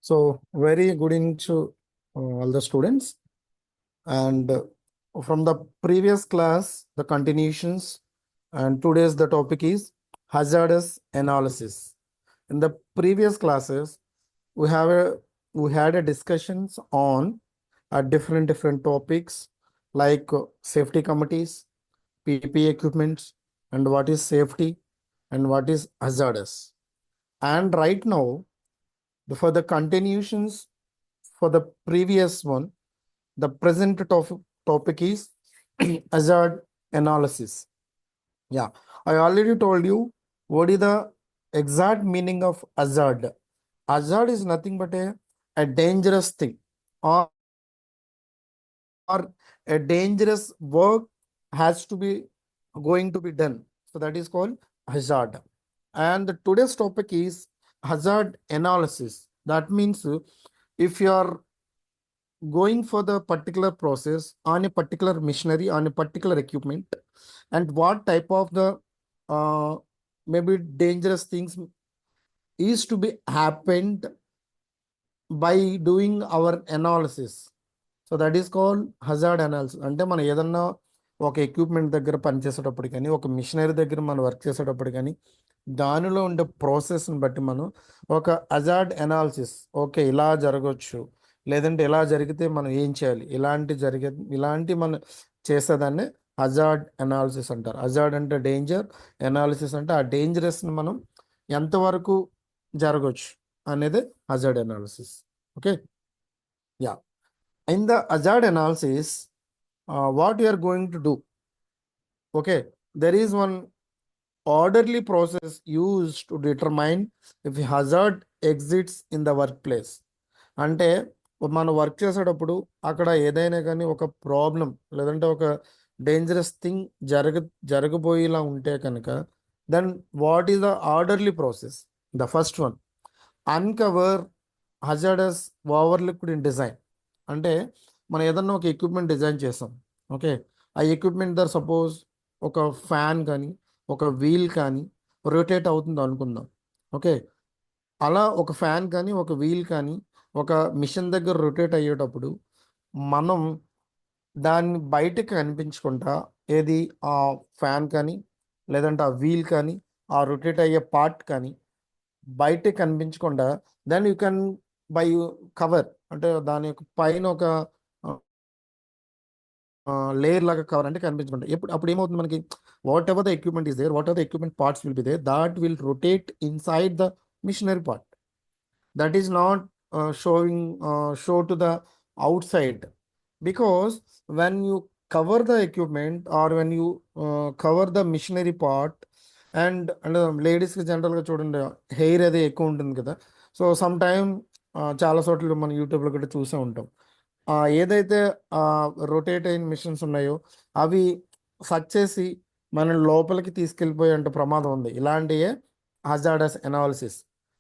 So, very good evening to all the students. And from the previous class, the continuations, and today's the topic is hazardous analysis. In the previous classes, we have a we had a discussions on different topics like safety committees, PPE equipments, and what is safety and what is hazardous. And right now, for the continuations for the previous one, the present topic is hazard analysis. Yeah, I already told you what is the exact meaning of hazard. Hazard is nothing but a dangerous thing, or a dangerous work has to be going to be done. So that is called hazard. And today's topic is hazard analysis. That means if you are going for the particular process on a particular machinery, on a particular equipment, and what type of the uh, maybe dangerous things is to be happened by doing our analysis. So that is called hazard analysis. అంటే మనం ఏదన్నా ఒక equipment దగ్గర పనిచేసేటప్పుడు కానీ, ఒక machinery దగ్గర మనం వర్క్ చేసేటప్పుడు కానీ, దానిలో ఉండే ప్రాసెస్ని బట్టి మనం ఒక హజార్డ్ అనాలిసిస్, ఓకే ఇలా జరగవచ్చు, లేదంటే ఇలా జరిగితే మనం ఏం చేయాలి, ఇలాంటి మనం చేసేదాన్ని హజార్డ్ అనాలిసిస్ అంటారు. హజార్డ్ అంటే డేంజర్, అనాలిసిస్ అంటే ఆ డేంజరస్ని మనం ఎంతవరకు జరగవచ్చు అనేది hazard analysis. Okay, yeah. In the hazard analysis, what you are going to do? Okay, there is one orderly process used to determine if a hazard exists in the workplace. అంటే మనం work చేసేటప్పుడు అక్కడ ఏదైనా కానీ ఒక problem లేదంటే ఒక dangerous thing జరగబోయేలా ఉంటే కనుక, then what is the orderly process? The first one, uncover hazardous overlooked in design. అంటే మనం ఏదన్నా ఒక ఎక్విప్మెంట్ డిజైన్ చేస్తాం. ఓకే, ఆ ఎక్విప్మెంట్ దగ్గర సపోజ్ ఒక ఫ్యాన్ కానీ ఒక వీల్ కానీ రొటేట్ అవుతుంది అనుకుందాం. ఓకే, అలా ఒక ఫ్యాన్ కానీ ఒక వీల్ కానీ ఒక మిషన్ దగ్గర రొటేట్ అయ్యేటప్పుడు మనం దాన్ని బయటకు కనిపించకుండా, ఏది ఆ ఫ్యాన్ కానీ లేదంటే ఆ వీల్ కానీ ఆ రొటేట్ అయ్యే పార్ట్ కానీ బయటకు కనిపించకుండా, then you can by cover, అంటే దాని యొక్క పైన ఒక లేయర్ లాగా కవర్ అంటే కనిపించకుండా. అప్పుడు ఏమవుతుంది మనకి, whatever the equipment is there, whatever the equipment parts will be there, that will rotate inside the machinery part. That is not show to the outside, because when you cover the equipment or when you cover the machinery part, and ladies కి జనరల్గా చూడండి hair అది ఎక్కువ ఉంటుంది కదా. So some time చాలా చోట్ల మనం యూట్యూబ్లో కూడా చూసే ఉంటాం, ఏదైతే రొటేట్ అయిన మిషన్స్ ఉన్నాయో అవి సక్ చేసి మన లోపలికి తీసుకెళ్ళిపోయే అంటే ప్రమాదం ఉంది. ఇలాంటియే hazardous analysis.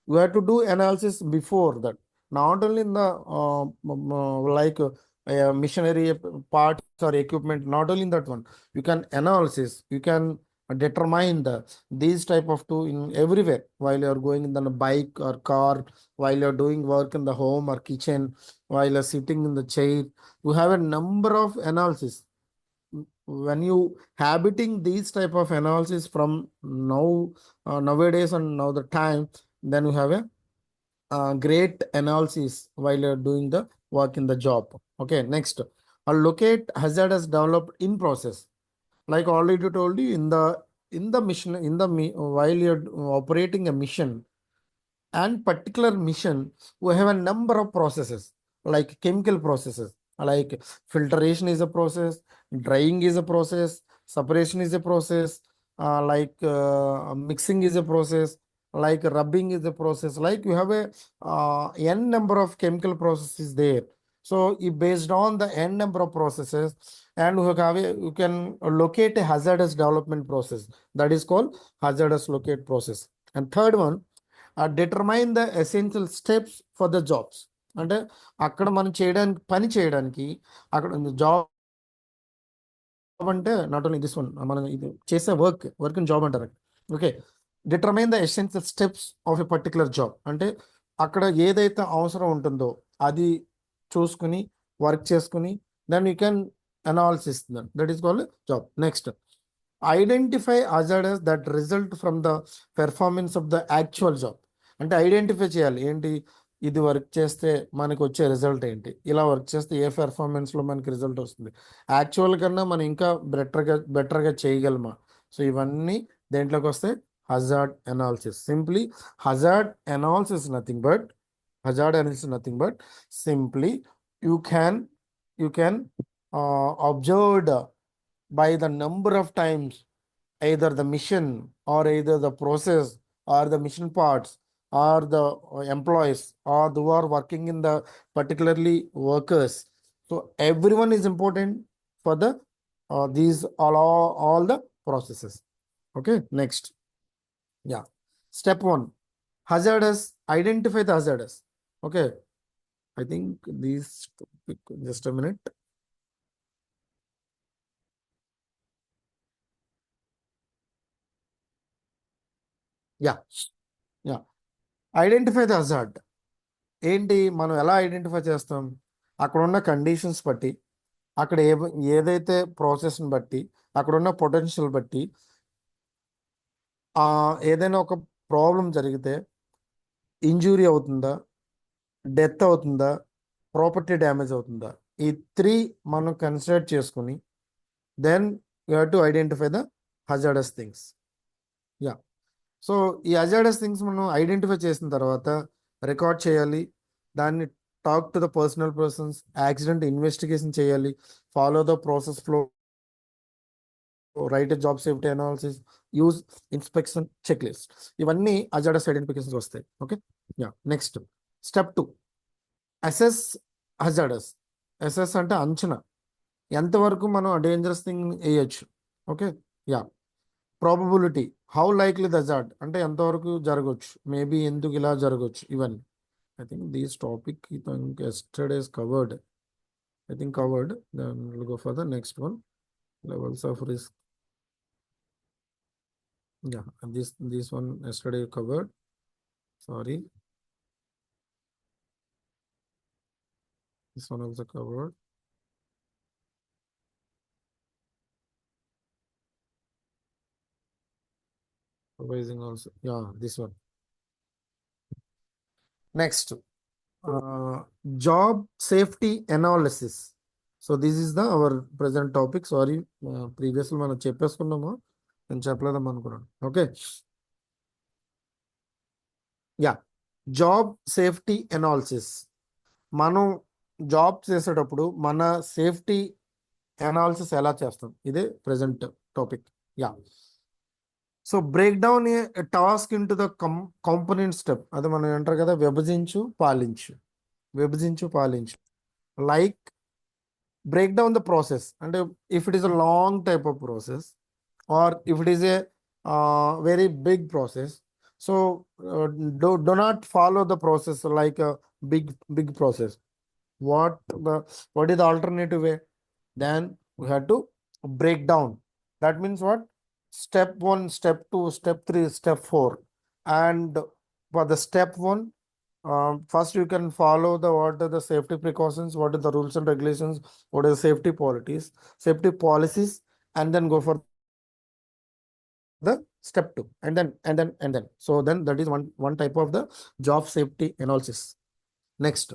You have to do analysis before that, not only in the like machinery parts or equipment, not only in that one. You can analysis, you can determine these type of two in everywhere, while you are going in the bike or car, while you are doing work in the home or kitchen, while you are sitting in the chair. You have a number of analysis. When you habiting these type of analysis from nowadays and now the time, then you have a great analysis while you're doing the work in the job. Okay, next, locate hazardous developed in process. Like already told you, in the mission, while you're operating a mission and particular mission, we have a number of processes, like chemical processes, like filtration is a process, drying is a process, separation is a process, like mixing is a process, like rubbing is a process. Like you have a n number of chemical processes there. So based on the n number of processes, and you can locate a hazardous development process, that is called hazardous locate process. And third one, determine the essential steps for the jobs. అంటే అక్కడ మనం పని చేయడానికి అక్కడ job అంటే not only this one, మనం ఇది చేసే వర్క్ ఇన్ జాబ్ అంటారు. Okay, determine the essential steps of a particular job. అంటే అక్కడ ఏదైతే అవసరం ఉంటుందో అది చూసుకుని వర్క్ చేసుకుని then you can analysis that is called job. Next, identify hazards that result from the performance of the actual job. అంటే ఐడెంటిఫై చేయాలి, ఏంటి ఇది వర్క్ చేస్తే మనకు వచ్చే రిజల్ట్ ఏంటి, ఇలా వర్క్ చేస్తే ఏ పెర్ఫార్మెన్స్లో మనకి రిజల్ట్ వస్తుంది, యాక్చువల్ కన్నా మనం ఇంకా బెటర్గా చేయగలమా. సో ఇవన్నీ దేంట్లోకి వస్తే hazard analysis. Simply hazard analysis nothing but simply you can observed by the number of times either the mission or either the process or the mission parts or the employees or who are working in the particularly workers. So everyone is important for the these all the processes. Okay, next. Yeah, step 1, hazardous, identify the hazardous. Okay, I think these just a minute. Yeah identify the hazard. ఏంటి, మనం ఎలా identify చేస్తాం, అక్కడ ఉన్న conditions బట్టి, అక్కడ ఏదైతే ప్రాసెస్ని బట్టి, అక్కడ ఉన్న పొటెన్షియల్ బట్టి, ఏదైనా ఒక ప్రాబ్లం జరిగితే ఇంజురీ అవుతుందా, డెత్ అవుతుందా, ప్రాపర్టీ డ్యామేజ్ అవుతుందా, ఈ 3 మనం కన్సిడర్ చేసుకుని then you have to identify the hazardous things. Yeah, so ఈ హజార్డస్ థింగ్స్ మనం ఐడెంటిఫై చేసిన తర్వాత రికార్డ్ చేయాలి, దాన్ని talk to the persons, accident investigation చేయాలి, follow the process flow, write job safety analysis, use inspection check list. ఇవన్నీ hazardous identifications వస్తాయి. Okay, yeah. Next, step 2, assess hazardous. Assess అంటే అంచనా, ఎంతవరకు మనం డేంజరస్ థింగ్ వేయచ్చు. Okay, yeah. Probability, how likely the hazard, అంటే ఎంతవరకు జరగవచ్చు, మేబీ ఎందుకు ఇలా జరగవచ్చు, ఇవన్నీ. I think this topic yesterday is covered. I think covered. Then we'll go for the next one. Levels of risk. Yeah, and this one yesterday covered. Sorry. This one also covered. Supervising also. Yeah, this one. Next. Job safety analysis. So this is the our present topic. Sorry, previously మనం చెప్పేసుకున్నాము, నేను చెప్పలేదాం అనుకున్నాను. Okay, yeah. Job safety analysis. మనం job చేసేటప్పుడు మన safety analysis ఎలా చేస్తాం, ఇదే present topic. Yeah, so break down A task into the component step. అది మనం అంటారు కదా, విభజించు పాలించు. Like break down the process, and if it is a long type of process or if it is a very big process, so do not follow the process like a big process. What is the alternative way? Then we have to break down. That means what? Step 1, step 2, step 3, step 4. And for the step 1, first you can follow what are the safety precautions, what are the rules and regulations, what are the safety policies, and then go for the step 2, and then. So then that is one type of the job safety analysis. Next,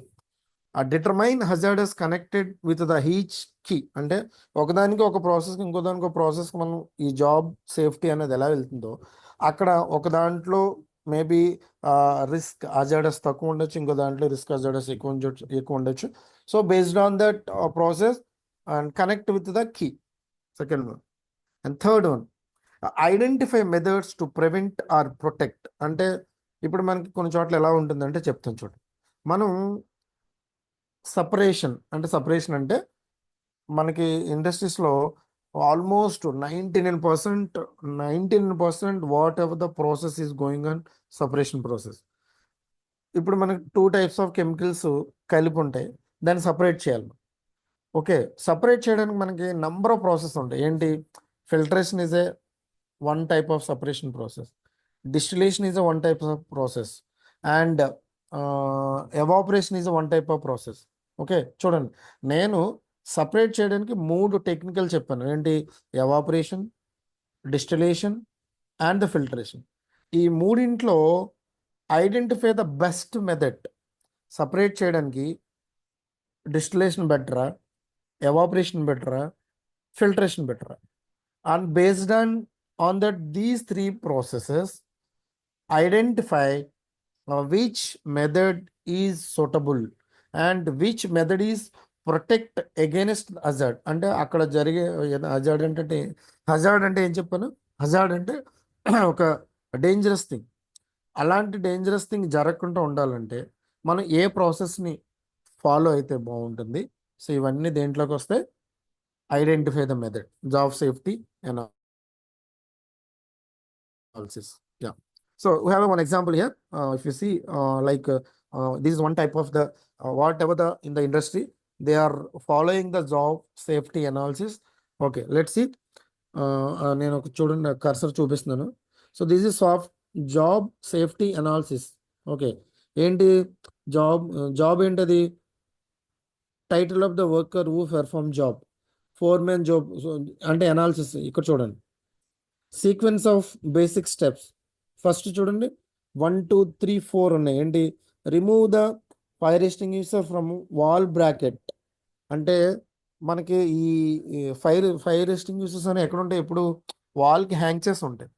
determine hazardous connected with the each key. అంటే ఒకదానికి ఒక ప్రాసెస్కి ఇంకో దానికి ఒక ప్రాసెస్కి మనం ఈ job safety అనేది ఎలా వెళ్తుందో, అక్కడ ఒక దాంట్లో మేబీ రిస్క్ హజార్డస్ తక్కువ ఉండొచ్చు, ఇంకో దాంట్లో రిస్క్ హజార్డస్ ఎక్కువ ఉండొచ్చు. So based on that process and connect with the key. Second one. And third one, identify methods to prevent or protect. అంటే ఇప్పుడు మనకి కొన్ని చోట్ల ఎలా ఉంటుందంటే చెప్తాను చూడండి. మనం సపరేషన్ అంటే మనకి ఇండస్ట్రీస్లో almost 99% whatever the process is going on separation process. ఇప్పుడు మనకి 2 types ఆఫ్ కెమికల్స్ కలిపి ఉంటాయి, దాన్ని సపరేట్ చేయాలి. ఓకే, సపరేట్ చేయడానికి మనకి నంబర్ ఆఫ్ ప్రాసెస్ ఉంటాయి. ఏంటి, filtration is a one type of separation process, distillation is a one type of process, and evaporation is one type of process. Okay, చూడండి, నేను సపరేట్ చేయడానికి 3 టెక్నికల్ చెప్పాను. ఏంటి? Evaporation, distillation and the filtration. ఈ మూడింట్లో identify the best method. Separate చేయడానికి distillation బెటరా, evaporation బెటరా, ఫిల్టరేషన్ బెటరా? And based on that these 3 processes, identify which method is suitable and which method is protect against hazard. అంటే అక్కడ జరిగే hazard అంటే ఏం చెప్పాను? హజార్డ్ అంటే ఒక డేంజరస్ థింగ్. అలాంటి డేంజరస్ థింగ్ జరగకుండా ఉండాలంటే మనం ఏ ప్రాసెస్ని ఫాలో అయితే బాగుంటుంది? సో ఇవన్నీ దేంట్లోకి వస్తే identify the method, job safety analysis. Yeah. So we have one example here. If you see, this is one type of the whatever the in the industry they are following the job safety analysis. Okay, let's see. నేను ఒక చూడండి cursor చూపిస్తున్నాను. So this is soft job safety analysis. Okay, ఏంటి job ఏంటది? Title of the worker who perform job, foremen job అంటే analysis. ఇక్కడ చూడండి, sequence of basic steps. First చూడండి 1 2 3 4 ఉన్నాయి. ఏంటి? Remove the fire extinguisher from wall bracket. అంటే మనకి ఈ ఫైర్ ఎక్స్టింగ్విషర్స్ అని ఎక్కడ ఉంటాయి? ఎప్పుడు వాల్కి హ్యాంగ్ చేసి ఉంటాయి.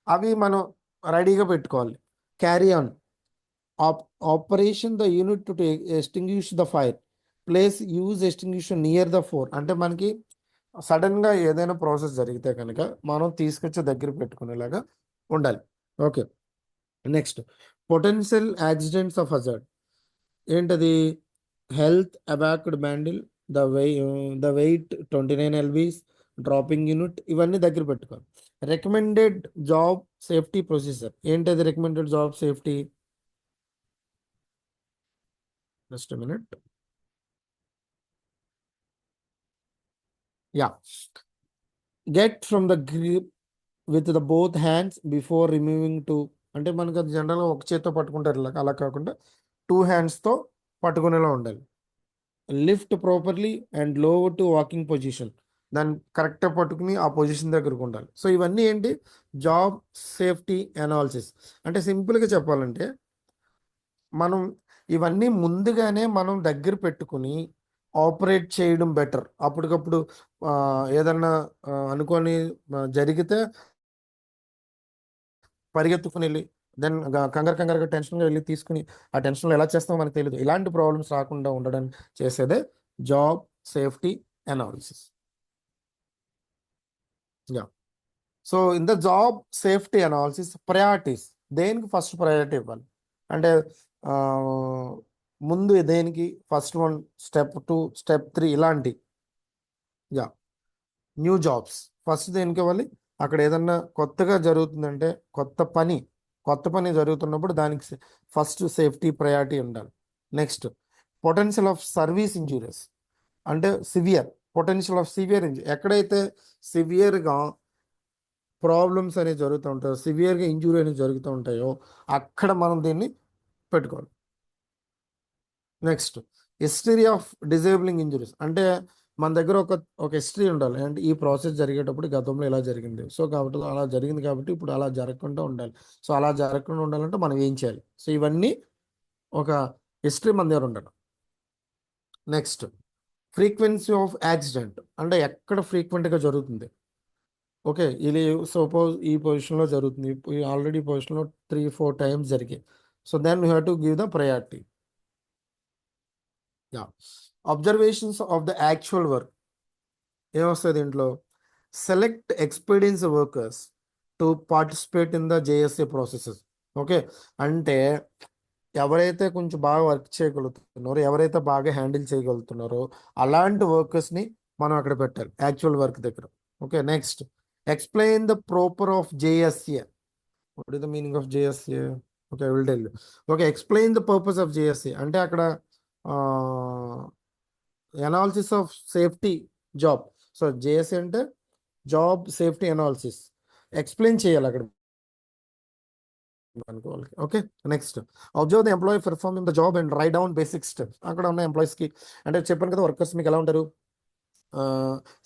అవి మనం రెడీగా పెట్టుకోవాలి. Carry on operation the unit to extinguish the fire, place use extinguisher near the four. అంటే మనకి సడన్గా ఏదైనా ప్రాసెస్ జరిగితే కనుక మనం తీసుకొచ్చి దగ్గర పెట్టుకునేలాగా ఉండాలి. Okay, next potential accidents of hazard. ఏంటది? హెల్త్ అబాక్డ్ bundle, the weight 29 lbs, dropping unit, ఇవన్నీ దగ్గర పెట్టుకోవాలి. Recommended job safety procedure. ఏంటది recommended job safety? Just minute. Yeah, get from the grip with the both hands before removing to. అంటే మనకు అది జనరల్గా ఒక చేత్తో పట్టుకుంటారు, ఇలా అలా కాకుండా 2 హ్యాండ్స్తో పట్టుకునేలా ఉండాలి. Lift properly and lower to walking position. దాన్ని కరెక్ట్గా పట్టుకుని ఆ పొజిషన్ దగ్గరకు ఉండాలి. సో ఇవన్నీ ఏంటి? Job safety analysis. అంటే సింపుల్గా చెప్పాలంటే మనం ఇవన్నీ ముందుగానే మనం దగ్గర పెట్టుకుని ఆపరేట్ చేయడం బెటర్. అప్పటికప్పుడు ఏదన్నా అనుకొని జరిగితే పరిగెత్తుకుని వెళ్ళి దెన్ కంగారుగా టెన్షన్గా వెళ్ళి తీసుకుని ఆ టెన్షన్లో ఎలా చేస్తామో మనకు తెలియదు. ఇలాంటి ప్రాబ్లమ్స్ రాకుండా ఉండడం చేసేదే job safety analysis. Yeah, so in the job safety analysis priorities. దేనికి ఫస్ట్ ప్రయారిటీ ఇవ్వాలి అంటే ముందు దేనికి? ఫస్ట్ 1, స్టెప్ 2, స్టెప్ 3 ఇలాంటి. యా, న్యూ జాబ్స్ ఫస్ట్ దేనికి ఇవ్వాలి? అక్కడ ఏదన్నా కొత్తగా జరుగుతుందంటే కొత్త పని జరుగుతున్నప్పుడు దానికి ఫస్ట్ సేఫ్టీ ప్రయారిటీ ఉండాలి. Next potential of service injuries. అంటే పొటెన్షియల్ ఆఫ్ సివియర్ ఇంజరీ. ఎక్కడైతే సివియర్గా ప్రాబ్లమ్స్ అనేవి జరుగుతూ ఉంటాయో, సివియర్గా ఇంజూరీ అనేవి జరుగుతూ ఉంటాయో అక్కడ మనం దీన్ని పెట్టుకోవాలి. Next history of disabling injuries. అంటే మన దగ్గర ఒక హిస్టరీ ఉండాలి. అంటే ఈ ప్రాసెస్ జరిగేటప్పుడు గతంలో ఇలా జరిగింది, సో కాబట్టి అలా జరిగింది కాబట్టి ఇప్పుడు అలా జరగకుండా ఉండాలి. సో అలా జరగకుండా ఉండాలంటే మనం ఏం చేయాలి? సో ఇవన్నీ ఒక హిస్టరీ మన దగ్గర ఉండాలి. Next frequency of accident. అంటే ఎక్కడ ఫ్రీక్వెంట్గా జరుగుతుంది? ఓకే, ఇది సపోజ్ ఈ పొజిషన్లో జరుగుతుంది, ఆల్రెడీ పొజిషన్లో 3-4 టైమ్స్ జరిగాయి. So then you have to give the priority. Yeah, observations of the actual work. ఏమొస్తుంది దీంట్లో? Select experience workers to participate in the JSA processes. Okay, అంటే ఎవరైతే కొంచెం బాగా వర్క్ చేయగలుగుతున్నారో, ఎవరైతే బాగా హ్యాండిల్ చేయగలుగుతున్నారో అలాంటి వర్కర్స్ని మనం అక్కడ పెట్టాలి యాక్చువల్ వర్క్ దగ్గర. Okay, next explain the proper of JSA. What is the meaning of JSA? Okay, I will tell you. Okay, explain the purpose of JSA. అంటే అక్కడ analysis of safety job. So JSA అంటే job safety analysis. Explain చేయాలి అక్కడ అనుకోవాలి. Okay, next observe the employee performing the job and right down basic steps. అక్కడ ఉన్న ఎంప్లాయీస్కి అంటే చెప్పాను కదా, వర్కర్స్ మీకు ఎలా ఉంటారు,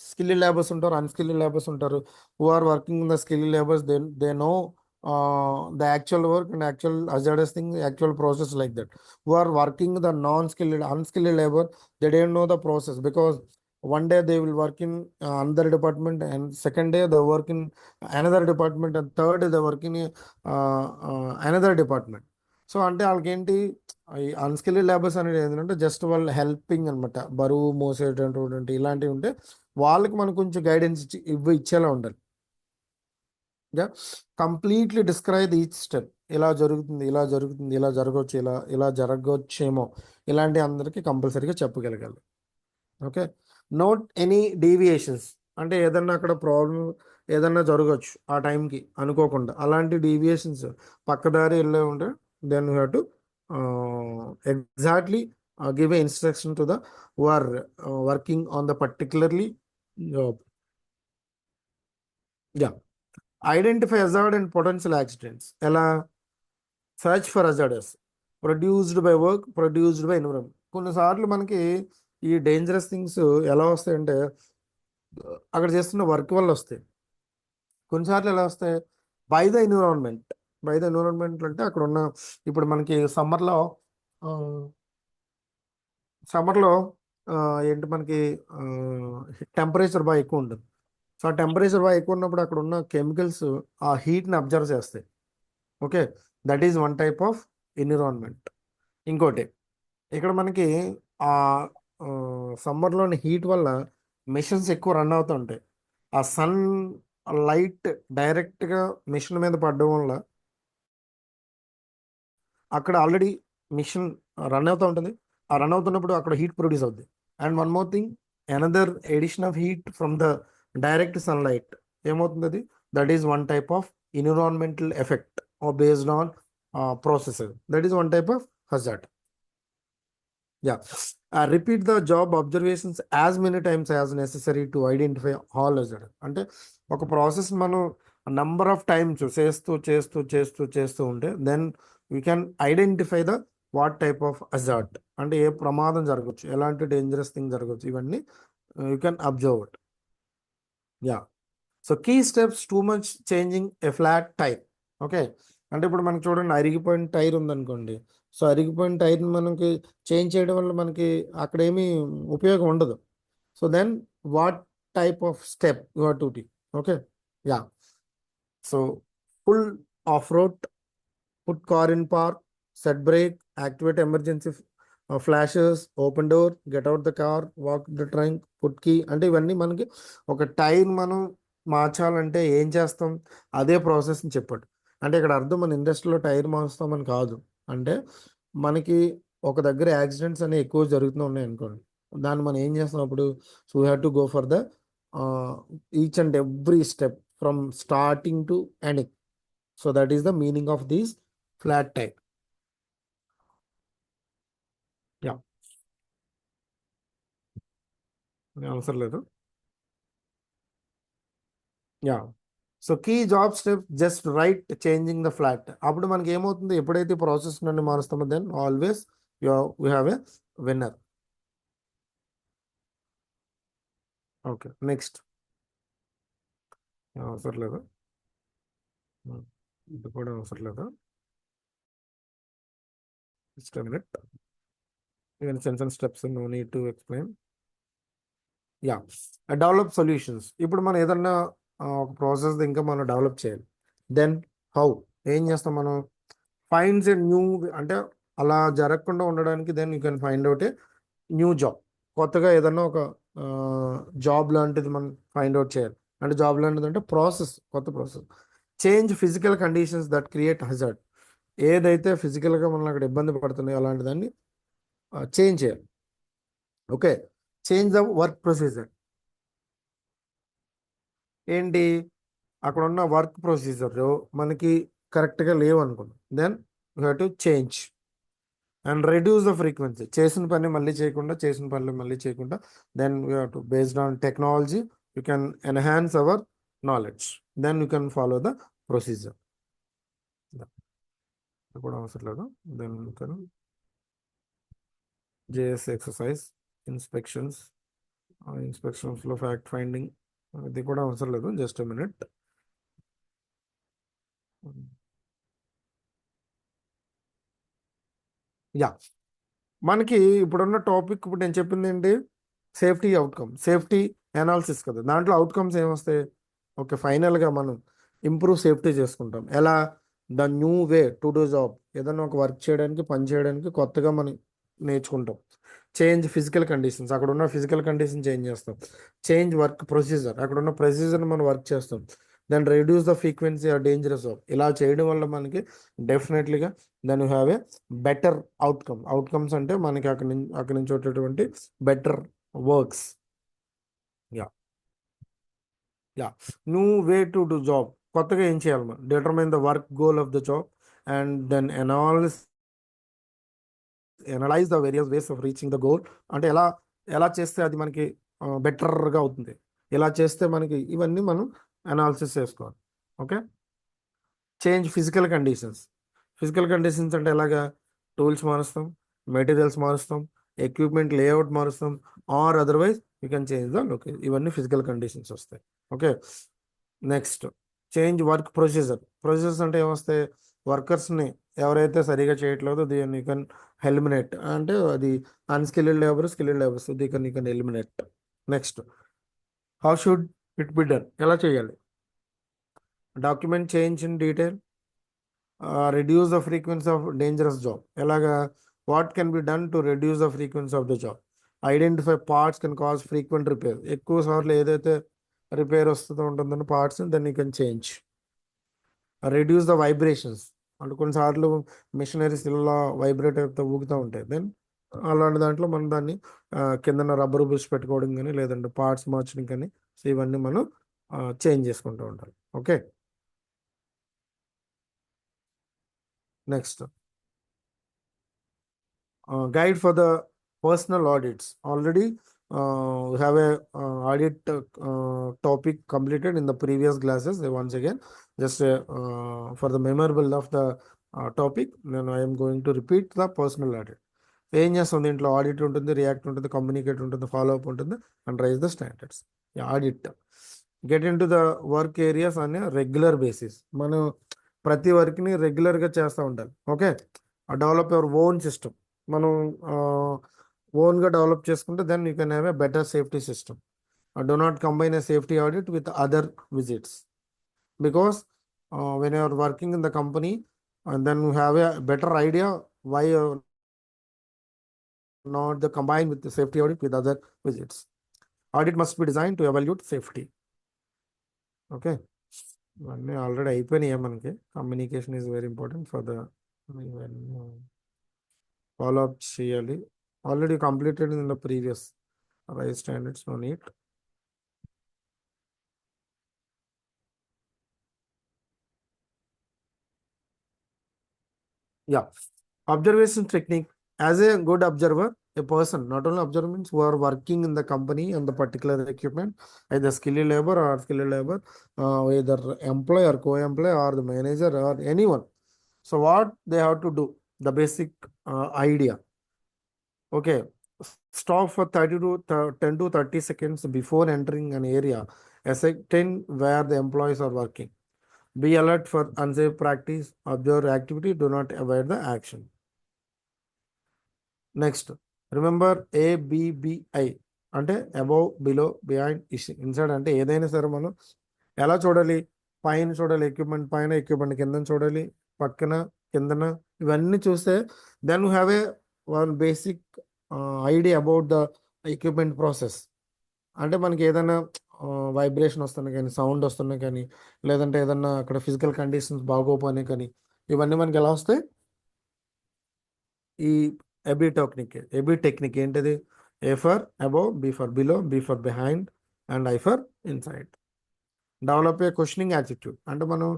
స్కిల్ లేబర్స్ ఉంటారు, అన్స్కిల్డ్ లేబర్స్ ఉంటారు. Who are working in the skill labours, they know the actual work and actual hazardous thing, actual process like that. Who are working the non-skilled, unskilled labor, they don't know the process, because one day they will work in another department, and second day they work in another department, and third day they work in another department. So అంటే వాళ్ళకి ఏంటి, ఈ unskilled labours అనేది ఏంటంటే just వాళ్ళు helping అనమాట, బరువు మోసేటటువంటి ఇలాంటివి ఉంటే వాళ్ళకి మనం కొంచెం గైడెన్స్ ఇచ్చేలా ఉండాలి. కంప్లీట్లీ డిస్క్రైబ్ ఈచ్ స్టెప్, ఇలా జరుగుతుంది, ఇలా జరుగుతుంది, ఇలా జరగవచ్చు, ఇలా ఇలా జరగవచ్చేమో, ఇలాంటి అందరికీ కంపల్సరీగా చెప్పగలగాలి. ఓకే, నోట్ ఎనీ డీవియేషన్స్, అంటే ఏదన్నా అక్కడ ప్రాబ్లం ఏదన్నా జరగవచ్చు ఆ టైంకి అనుకోకుండా, అలాంటి డీవియేషన్స్ పక్కదారి వెళ్ళే ఉంటే then you have to exactly give a instruction to the who are working on the particularly job. Yeah, identify hazard and potential accidents. ఎలా? Search for hazardous produced by work, produced by environment. కొన్నిసార్లు మనకి ఈ dangerous things ఎలా వస్తాయంటే అక్కడ చేస్తున్న work వల్ల వస్తాయి. కొన్నిసార్లు ఎలా వస్తాయి, by the environment. By the environment అంటే అక్కడ ఉన్న, ఇప్పుడు మనకి సమ్మర్లో ఏంటి మనకి టెంపరేచర్ బాగా ఎక్కువ ఉంటుంది. సో ఆ టెంపరేచర్ బాగా ఎక్కువ ఉన్నప్పుడు అక్కడ ఉన్న కెమికల్స్ ఆ హీట్ని అబ్జర్వ్ చేస్తాయి. Okay, that is one type of environment. ఇంకోటి, ఇక్కడ మనకి ఆ సమ్మర్లోని హీట్ వల్ల మిషన్స్ ఎక్కువ రన్ అవుతూ ఉంటాయి. ఆ సన్ లైట్ డైరెక్ట్గా మిషన్ మీద పడడం వల్ల అక్కడ ఆల్రెడీ మిషన్ రన్ అవుతూ ఉంటుంది. ఆ రన్ అవుతున్నప్పుడు అక్కడ హీట్ ప్రొడ్యూస్ అవుతుంది. And one more thing, another edition of heat from the direct sunlight ఏమవుతుంది, అది that is one type of environmental effect based on processes. That is one type of hazard. Yeah. Repeat the job observations as many times as necessary to identify all hazard. అంటే ఒక process మనం number of times చేస్తూ చేస్తూ చేస్తూ చేస్తూ ఉంటే then we can identify the what type of hazard, అంటే ఏ ప్రమాదం జరగవచ్చు, ఎలాంటి డేంజరస్ థింగ్ జరగవచ్చు, ఇవన్నీ you can observe it. Yeah, so key steps to much changing a flat tyre. Okay, అంటే ఇప్పుడు మనకి చూడండి, అరిగిపోయిన టైర్ ఉందనుకోండి. సో అరిగిపోయిన టైర్ని మనకి చేంజ్ చేయడం వల్ల మనకి అక్కడ ఏమీ ఉపయోగం ఉండదు. So then what type of step you are to take. Okay, yeah, so full of road, put car in park, set brake, activate emergency flashes, open door, get out the car, walk the trunk, put key. అంటే ఇవన్నీ మనకి ఒక tyre మనం మార్చాలంటే ఏం చేస్తాం, అదే ప్రాసెస్ని చెప్పాడు. అంటే ఇక్కడ అర్థం మన ఇండస్ట్రీలో టైర్ మారుస్తామని కాదు. అంటే మనకి ఒక దగ్గర యాక్సిడెంట్స్ అనేవి ఎక్కువ జరుగుతూ ఉన్నాయి అనుకోండి, దాన్ని మనం ఏం చేస్తాం అప్పుడు, so we have to go for the each and every step from starting to ending. So that is the meaning of these flat tire. Yeah, అవసరం లేదు. Yeah, so key job step just right changing the flat. అప్పుడు మనకి ఏమవుతుంది, ఎప్పుడైతే process నుండి మారుస్తామో then always you have a winner. Okay, next. అవసరం లేదు, ఇది కూడా అవసరం లేదు. జస్ట్ a minute. Even sense and steps, no need to explain. Yeah, develop solutions. ఇప్పుడు మనం ఏదన్నా ఒక ప్రాసెస్ ఇంకా మనం డెవలప్ చేయాలి. దెన్ హౌ, ఏం చేస్తాం మనం, ఫైండ్స్ ఎ న్యూ, అంటే అలా జరగకుండా ఉండడానికి then you can find out a new job. కొత్తగా ఏదన్నా ఒక జాబ్ లాంటిది మనం ఫైండ్ అవుట్ చేయాలి. అంటే జాబ్ లాంటిది అంటే ప్రాసెస్, కొత్త process. Change physical conditions that create hazard. ఏదైతే ఫిజికల్గా మనం అక్కడ ఇబ్బంది పడుతున్నాయో అలాంటి దాన్ని చేంజ్ చేయాలి. Okay, change the work procedure. ఏంటి, అక్కడ ఉన్న వర్క్ ప్రొసీజర్ మనకి కరెక్ట్గా లేవు అనుకున్నాం, then you have to change and reduce the frequency. చేసిన పని మళ్ళీ చేయకుండా, చేసిన పనులు మళ్ళీ చేయకుండా, then you have to based on technology you can enhance our knowledge, then you can follow the procedure. కూడా అవసరం లేదు. దెన్ జేఎస్ ఎక్సర్సైజ్, ఇన్స్పెక్షన్స్, ఇన్స్పెక్షన్స్లో ఫ్యాక్ట్ ఫైండింగ్, ఇది కూడా అవసరం లేదు. Just minute. యా, మనకి ఇప్పుడున్న టాపిక్ ఇప్పుడు నేను చెప్పింది ఏంటి? సేఫ్టీ అవుట్కమ్, సేఫ్టీ అనాలిసిస్ కదా. దాంట్లో అవుట్కమ్స్ ఏమొస్తాయి? ఓకే, ఫైనల్గా మనం ఇంప్రూవ్ సేఫ్టీ చేసుకుంటాం. ఎలా? The new way to do job, ఏదైనా ఒక వర్క్ చేయడానికి, పని చేయడానికి కొత్తగా మనం నేర్చుకుంటాం. చేంజ్ ఫిజికల్ కండిషన్స్, అక్కడ ఉన్న ఫిజికల్ కండిషన్ చేంజ్ చేస్తాం. చేంజ్ వర్క్ ప్రొసీజర్, అక్కడ ఉన్న ప్రొసీజర్ మనం వర్క్ చేస్తాం. Then reduce the frequency or dangerous job, ఇలా చేయడం వల్ల మనకి డెఫినెట్లీగా then you have a better outcome. Outcomes అంటే మనకి అక్కడి నుంచి వచ్చేటువంటి better works. Yeah, yeah, new way to do job, కొత్తగా ఏం చేయాలి మనం? Determine the work goal of the job and then analyse the various ways of reaching the goal. అంటే ఎలా ఎలా చేస్తే అది మనకి బెటర్గా అవుతుంది, ఎలా చేస్తే మనకి, ఇవన్నీ మనం అనాలిసిస్ చేసుకోవాలి. Okay, change physical conditions. Physical conditions అంటే ఎలాగా? టూల్స్ మారుస్తాం, మెటీరియల్స్ మారుస్తాం, ఎక్విప్మెంట్ లేఅవుట్ మారుస్తాం, or otherwise you can change the location. ఇవన్నీ ఫిజికల్ కండిషన్స్ వస్తాయి. Okay, next change work procedure. Procedures అంటే ఏమొస్తాయి? వర్కర్స్ని ఎవరైతే సరిగా చేయట్లేదో దీన్ని యూ కెన్ ఎలిమినేట్. అంటే అది unskilled labour, skilled labours, you can eliminate. Next, how should it be done, ఎలా చేయాలి? Document change in detail, reduce the frequency of dangerous job. ఎలాగా? What can be done to reduce the frequency of the job? Identify parts can cause frequent repair. ఎక్కువ సార్లు ఏదైతే repair వస్తుందో ఉంటుందని parts, then you can change. Reduce the vibrations, అంటే కొన్నిసార్లు machineries ఇలా vibrate అవుతూ ఊగుతూ ఉంటాయి. దెన్ అలాంటి దాంట్లో మనం దాన్ని కిందన రబ్బర్ బుష్ పెట్టుకోవడం కానీ, లేదంటే పార్ట్స్ మార్చడం కానీ, సో ఇవన్నీ మనం చేంజ్ చేసుకుంటూ ఉంటాం. Okay, next guide for the personal audits. Already we have a audit topic completed in the previous classes. Once again, just for the memorable of the topic, then I am going to repeat the personal audit. ఏం చేస్తుంది? ఇంట్లో audit ఉంటుంది, react ఉంటుంది, communicate ఉంటుంది, follow up ఉంటుంది, and raise the standards. Audit, get in to the work areas అనే regular basis. మనం ప్రతి వర్క్ని రెగ్యులర్గా చేస్తూ ఉండాలి. Okay, develop your own system. మనం ఓన్గా డెవలప్ చేసుకుంటే then you can have a better safety system. Do not combine a safety audit with other visits, because when you are working in the company then you have a better idea why not the combine with the safety audit with other visits. Audit must be designed to evaluate safety. Okay, ఇవన్నీ already అయిపోయినాయి. మనకి communication is very important for the follow up చేయాలి. Already completed in the previous rise standards, no need. Yeah, observation technique. As a good observer, a person, not only observers who are working in the company on the particular equipment, either skilled labor or skilled labor, either employee or co-employee or the manager or anyone. So what they have to do, the basic idea. Okay, stop for 10 to 30 seconds before entering an area, ascertain where the employees are working. Be alert for unsafe practice, observe activity, do not avoid the action. Next, remember ABBI అంటే above, below, behind, inside. అంటే ఏదైనా సరే మనం ఎలా చూడాలి? పైన చూడాలి, equipment పైన, ఎక్విప్మెంట్ కింద చూడాలి, పక్కన, కిందన, ఇవన్నీ చూస్తే then you have a one basic idea about the equipment process. అంటే మనకి ఏదైనా వైబ్రేషన్ వస్తున్నా కానీ, సౌండ్ వస్తున్నా కానీ, లేదంటే ఏదన్నా అక్కడ ఫిజికల్ కండిషన్స్ బాగోపోయినా కానీ, ఇవన్నీ మనకి ఎలా వస్తాయి? ఈ ఎబి టెక్నిక్ ఏంటిది? A for above, B for below, B for behind, and I for inside. Develop a questioning attitude. అంటే మనం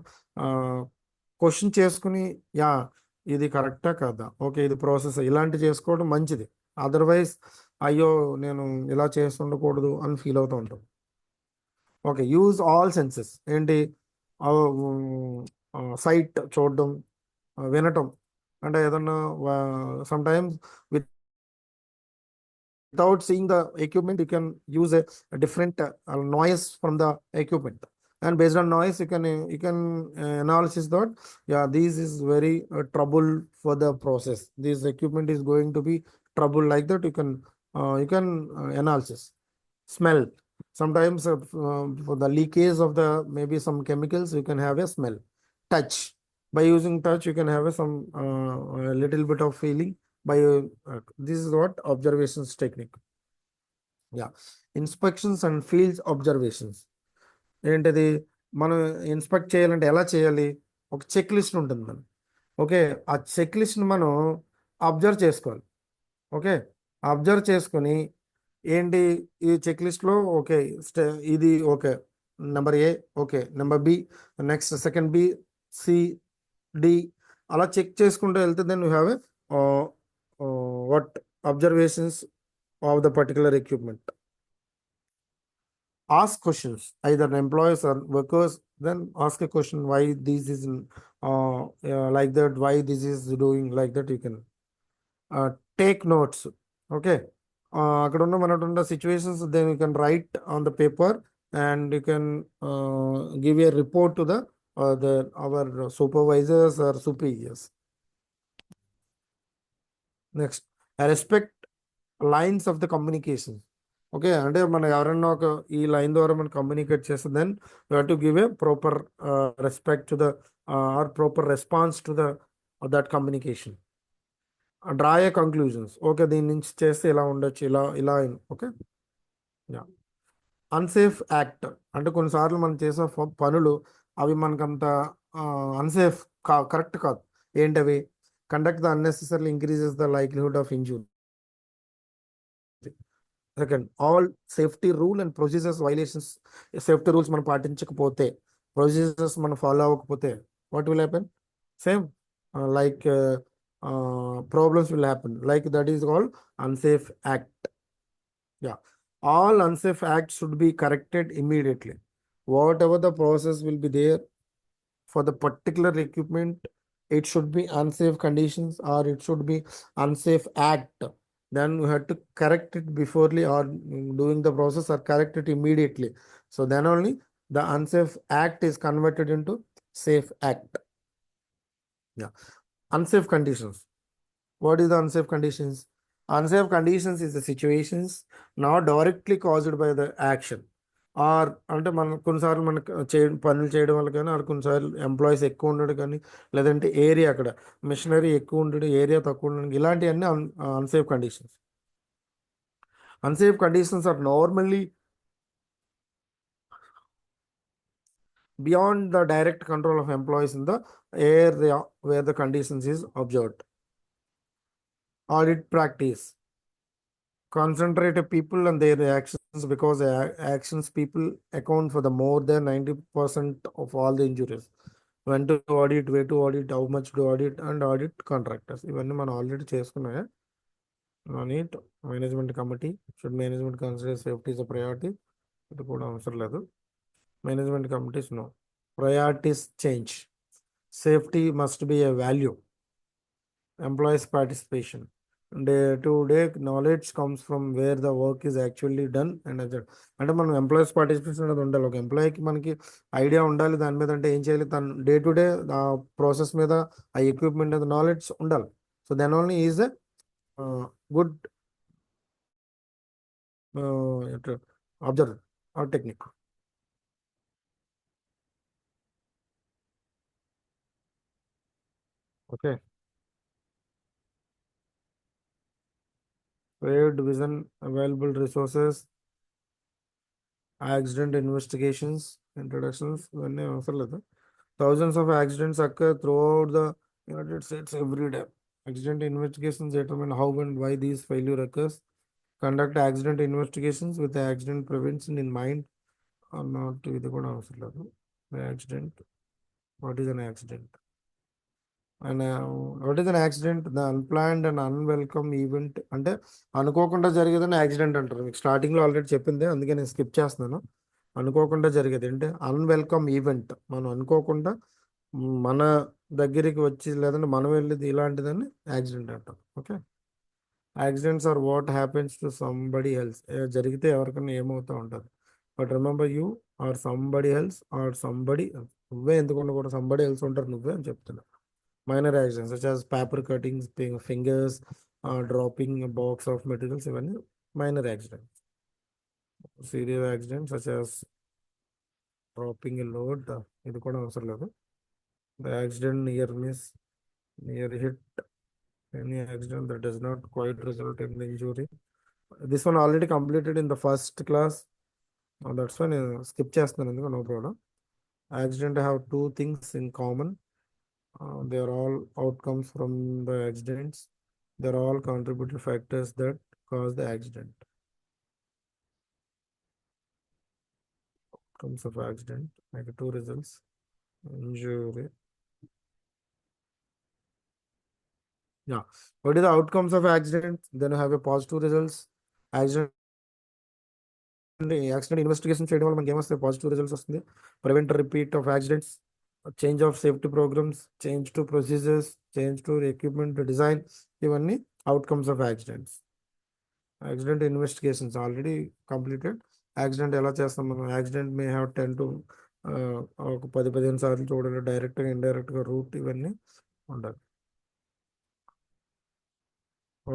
క్వశ్చన్ చేసుకుని, యా ఇది కరెక్టా కాదా, ఓకే ఇది ప్రాసెస్, ఇలాంటి చేసుకోవడం మంచిది. అదర్వైజ్ అయ్యో నేను ఇలా చేసి ఉండకూడదు అని ఫీల్ అవుతూ ఉంటాం. Okay, use all senses. ఏంటి? సైట్ చూడడం, వినటం, అంటే ఏదన్నా sometimes without seeing the equipment, you can use a different noise from the equipment, and based on noise, you can analysis that, yeah, this is very trouble for the process. This equipment is going to be trouble, like that. You can analysis. Smell. Sometimes for the leakage of the maybe some chemicals, you can have a smell. Touch. By using touch, you can have a little bit of feeling. By this is what observations technique. Yeah. Inspections and fields observations ఏంటది? మనం inspect చేయాలంటే ఎలా చేయాలి? ఒక check list ఉంటుంది మనం. Okay, ఆ check లిస్ట్ని మనం అబ్జర్వ్ చేసుకోవాలి. ఓకే, అబ్జర్వ్ చేసుకొని ఏంటి ఈ చెక్ లిస్ట్లో, ఓకే ఇది okay, number A okay, number B, next second B, C, D, అలా చెక్ చేసుకుంటూ వెళ్తే then you have a what observations of the particular equipment. Ask questions, either employees or workers. Then ask a question, why this is like that, why this is doing like that. You can take notes. Okay, అక్కడ ఉన్న మనకున్న situations, then you can write on the paper, and you can give a report to our supervisors or superiors. Next, respect lines of the communication. Okay, అంటే మనం ఎవరన్నా ఒక ఈ line ద్వారా మనం కమ్యూనికేట్ చేస్తే then you have to give a proper respect to the or proper response to that communication. Draw a conclusions. Okay, దీని నుంచి చేస్తే ఇలా ఉండొచ్చు, ఇలా ఓకే. యా. అన్సేఫ్ యాక్ట్ అంటే కొన్నిసార్లు మనం చేసే పనులు అవి మనకంత అన్సేఫ్ కరెక్ట్ కాదు. ఏంటవి? Conduct the unnecessary increases the likelihood of injury. Second, all safety rule and procedures violations. Safety rules మనం పాటించకపోతే, ప్రొసీజర్స్ మనం ఫాలో అవ్వకపోతే, what will happen? Same like problems will happen. Like that is called unsafe act. Yeah, all unsafe acts should be corrected immediately. Whatever the process will be there for the particular equipment, it should be unsafe conditions or it should be unsafe act, then you have to correct it beforely or doing the process, or correct it immediately. So then only the unsafe act is converted into safe act. Yeah. Unsafe conditions. What is the unsafe conditions? Unsafe conditions is the situations not directly caused by the action. Or అంటే మనం కొన్నిసార్లు మనకు పనులు చేయడం వల్ల కానీ, are కొన్నిసార్లు employees ఎక్కువ ఉండడం కానీ, లేదంటే ఏరియా అక్కడ మిషనరీ ఎక్కువ ఉండడం, ఏరియా తక్కువ ఉండడం, ఇలాంటివన్నీ unsafe conditions. Unsafe conditions are normally beyond the direct control of employees in the area where the conditions is observed. Audit practice. Concentrate people and their actions, because actions people account for the more than 90% of all the injuries. When to audit, where to audit, how much to audit, and audit contractors. ఇవన్నీ మనం already చేసుకున్నాయా? Neat management committee. Should management consider safety is a priority? ఇది కూడా అవసరం లేదు. Management committees no. Priorities change. Safety must be a value. Employees participation. Day-to-day knowledge comes from where the work is actually done. And అంటే మనం employees participation అనేది ఉండాలి. ఒక ఎంప్లాయీకి మనకి ఐడియా ఉండాలి దాని మీద, అంటే ఏం చేయాలి, తను డే ఆ ప్రాసెస్ మీద, ఆ ఎక్విప్మెంట్ మీద నాలెడ్జ్ ఉండాలి. So then only is a good observe or technique. Okay, saved vision, available resources, accident investigations, introductions, ఇవన్నీ అవసరం లేదు. Thousands of accidents occur throughout the United States every day. Accident investigations determine how and why these failure occurs. Conduct accident investigations with the accident prevention in mind or not. ఇది కూడా అవసరం లేదు. Accident. What is an accident? And what is an accident? The unplanned and unwelcome event. అంటే అనుకోకుండా జరిగేదని accident అంటారు. మీకు స్టార్టింగ్లో already చెప్పింది, అందుకే నేను స్కిప్ చేస్తున్నాను. అనుకోకుండా జరిగేది అంటే అన్వెల్కమ్ ఈవెంట్. మనం అనుకోకుండా మన దగ్గరికి వచ్చి లేదంటే మనం వెళ్ళేది ఇలాంటిదని యాక్సిడెంట్ అంటాం. Okay, accidents are what happens to somebody else. జరిగితే ఎవరికైనా ఏమవుతూ ఉంటుంది. But remember you are somebody else or somebody, నువ్వే ఎందుకు ఉండకూడదు, సంబడి ఎల్స్ ఉంటారు నువ్వే అని చెప్తున్నా. Minor accidents such as paper cuttings, fingers, dropping box of materials, ఇవన్నీ minor accidents. Serious accidents such as dropping a load, ఇది కూడా అవసరం లేదు. The accident near miss, near hit, any accident that does not quite result in the injury. This one already completed in the first class. That's why నేను skip చేస్తున్నాను, ఎందుకు no problem. Accident have two things in common. They are all outcomes from the accidents. They are all contributing factors that cause the accident. Outcomes of accident, like two results, injury. Yeah. What is the outcomes of accident? Then you have a positive results. Accident accident investigation చేయడం వల్ల మనకి ఏమొస్తాయి, positive results వస్తుంది. Prevent repeat of accidents, change of safety programmes, change to procedures, change to equipment design, ఇవన్నీ outcomes of accidents. Accident investigations already completed. Accident ఎలా చేస్తాం మనం, accident may have 10 to ఒక 10-15 సార్లు చూడాలి, డైరెక్ట్గా ఇండైరెక్ట్గా రూట్, ఇవన్నీ ఉండాలి.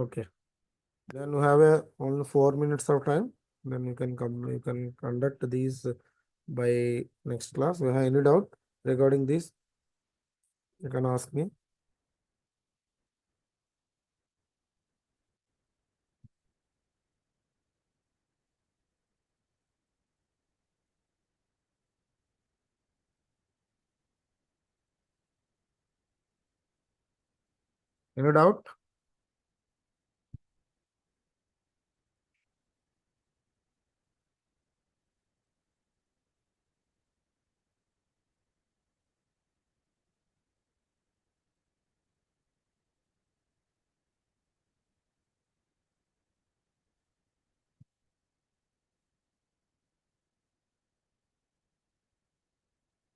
Okay, then you have only 4 minutes of time. Then you can come, you can conduct these by next class. You have any doubt regarding this, you can ask me. Any doubt?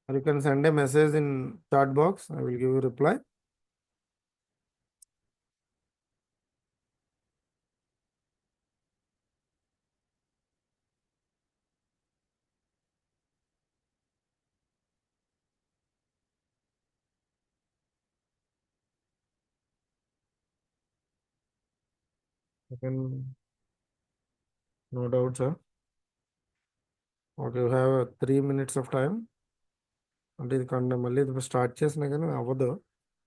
Or you can send a message in chat box, I will give you reply. You can, no doubt, sir. Okay, you have 3 minutes of time. అంటే ఇది కంటే మళ్ళీ ఇది start చేసినా కానీ అవ్వదు,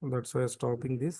that's why stopping this.